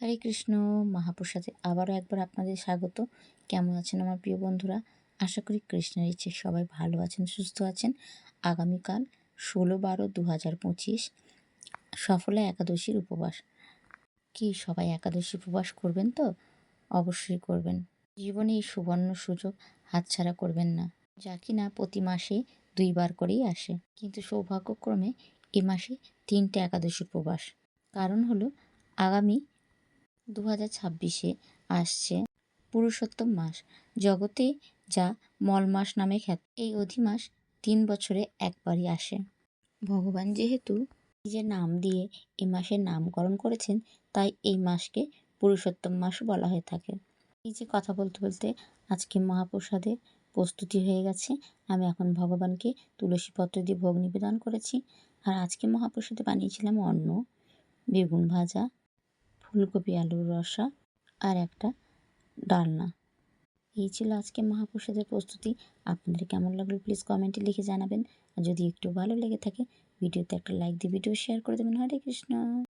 হরে কৃষ্ণ। মহাপ্রসাদে আবারও একবার আপনাদের স্বাগত। কেমন আছেন আমার প্রিয় বন্ধুরা? আশা করি কৃষ্ণের ইচ্ছে সবাই ভালো আছেন, সুস্থ আছেন। আগামীকাল 16/12/2025 সফলা একাদশীর উপবাস। কি সবাই একাদশী উপবাস করবেন তো? অবশ্যই করবেন। জীবনে এই সুবর্ণ সুযোগ হাতছাড়া করবেন না, যা কিনা প্রতি মাসে 2বার করেই আসে। কিন্তু সৌভাগ্যক্রমে এ মাসে 3টে একাদশী উপবাস। কারণ হলো আগামী 2026-এ আসছে পুরুষোত্তম মাস, জগতে যা মল মাস নামে খ্যাত। এই অধিমাস 3 বছরে একবারই আসে। ভগবান যেহেতু নিজের নাম দিয়ে এই মাসের নামকরণ করেছেন, তাই এই মাসকে পুরুষোত্তম মাসও বলা হয়ে থাকে। এই যে কথা বলতে বলতে আজকে মহাপ্রসাদে প্রস্তুতি হয়ে গেছে। আমি এখন ভগবানকে তুলসী পত্র দিয়ে ভোগ নিবেদন করেছি। আর আজকে মহাপ্রসাদে বানিয়েছিলাম অন্ন, বেগুন ভাজা, ফুলকপি আলুর রসা আর একটা ডালনা। এই ছিল আজকে মহাপ্রসাদের প্রস্তুতি। আপনাদের কেমন লাগলো প্লিজ কমেন্টে লিখে জানাবেন। আর যদি একটু ভালো লেগে থাকে ভিডিওতে একটা লাইক দিয়ে ভিডিও শেয়ার করে দেবেন। হরে কৃষ্ণ।